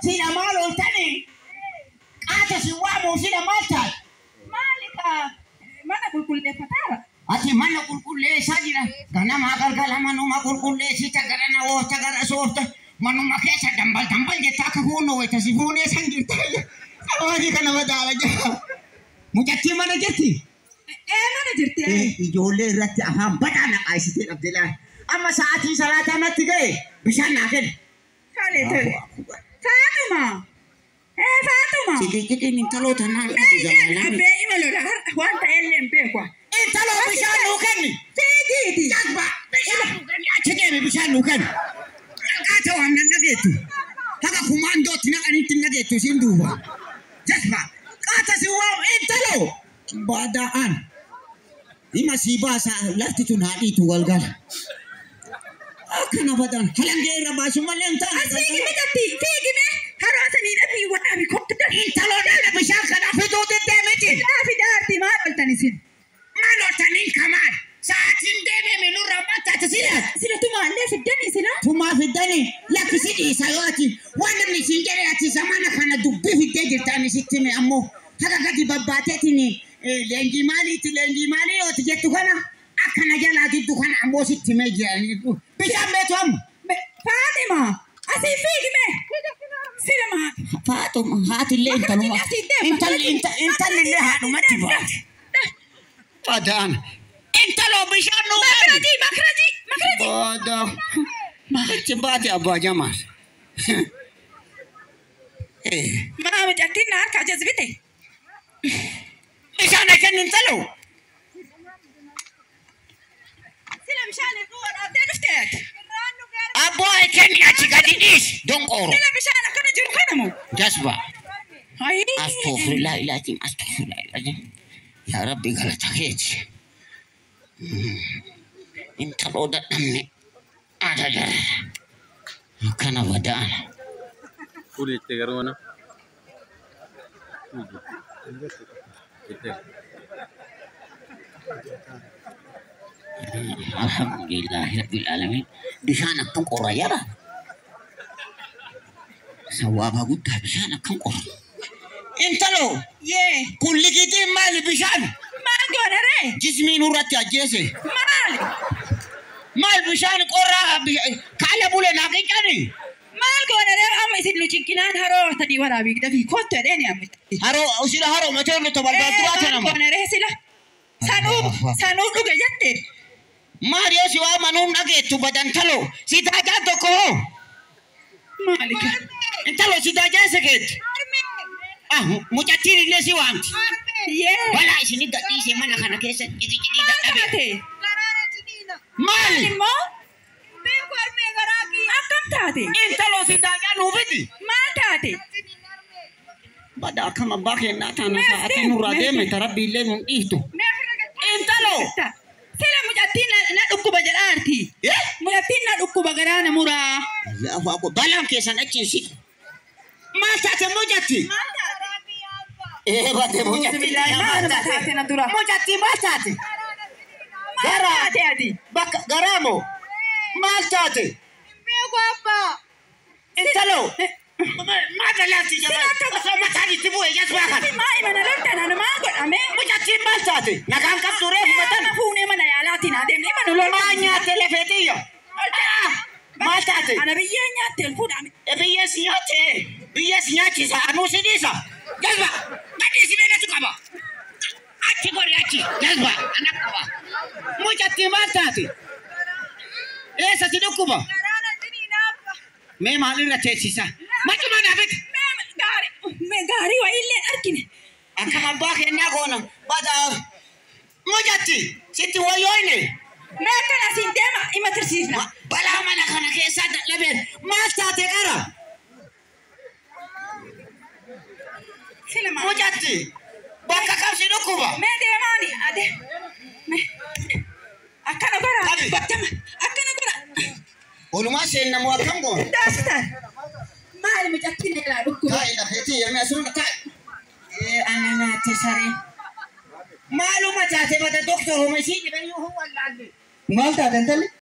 سيدا مالو تاني أنت سوامو سيدا مالتاي مالك mana kulkulle fatara ati mana kulkulle sajira kana ma gargala manu ma kulkulle sita garana o tagara sorta manu ma kesa dambal je taka hono weta sifune sangirta awagi kana wadala ja mujatti mana jetti mana jirti ijolle irratti afan badana qaisite abdillah amma saati salata matti gae bishan nakel kale tole Fatuma Fatuma Cikiki ni talo tanang be imalo la wanta ellen be kwa talo bishan nukan tidi jagba bishan nukan ya cege bishan nukan kata wannan nagetu haka kumando tinakani tinagetu sinduba jagba kata siwa talo badaan ima sibasa lafti tunadi tu walgal akana badan halangera basumalen ta asigi mitati figi me harasani nabi wa abi kopta talo dala bishan kana fitu demeti fi darti ma qaltanisin malo tanin kaman saatin deme minu rabata tasila sila tuma le fi dani sila tuma fi dani lakisidi sayati wanda mnisingere ati zamana kana dubbi fi dejirtani sittime ammo haka gadi babbatetini lengi mali oti jettu kana akana jala diddu kana ammo sittime jani bishan beto am Fatima asi figi me sila ma Fatuma hati le intaluma intal le hadu matiba Padan intalo bishan no makraji bodo cebati abu jamas ma majatina ka jazbite isana kan intalo sila mshani kuwa abdaluftet abu kan yachi gadidis don oro sila mshana kana jurkanamu jasba hay astaghfirullah ilazim ya rabbi galataket intalo da danne adada kana wadan Kulit tegar mana? Alhamdulillah rabbil alamin bisana kan qorayara sawaba gutta bisana kan qor intalo ye kulli kiti mal bisan ma gonare jismi nurati ajese mal mal bisan qorra kala bule naqikani mal gonare amma isidlu cinkinan haro tadi warabi dafi kotto edeni amma haro usila haro matelo tabalba duatana gonare sila sanu duga jatte Mario siwa manun nagetu badan talo sita jato ko malika intalo sita jaseget mujatiri le siwanti ye wala isini dadi se mana kana kesa kidi da abe mali mo be kwar me garaki akam tate intalo sita janu vidi ma tate bada kama bake nata na saati nurade me tarabbi le mun itu intalo sila mujatina na dukkuba jalarti mujatina dukkuba garana mura Allahu akbar balam kesa nakin si ma tate mujati bate mujati mujati ma tate garate adi baka garamo ma tate intalo ma dalati jaba sama tadi tibu ya subaka ma imana lantana na ma god ame mujati ma tate nakan kapture matan fune mana ya latina dem imana lo ma nya telefetiyo ma tate ana biyanya telefon ame biyas nyati sa anu sidisa jazba ngadi sibena tukaba ati gori ati jazba anakaba mujati ma tate esa tidukuba me malin la tesisa matu mana bit me gari wa ille arkine akama bake na gona bada mujati siti wayoine me kana sindema imatrasifna bala mana kana kesa laben ma tate kara sila ma mujati baka kapsi dukuba me de mani ade me akana bara batama akana bara oluma sen na mo kango dasta mali mujatina la dukuba kai la feti ya mesun ka anana tesare maluma tate bada doctor ho mesi de yo ho wallahi malta dentale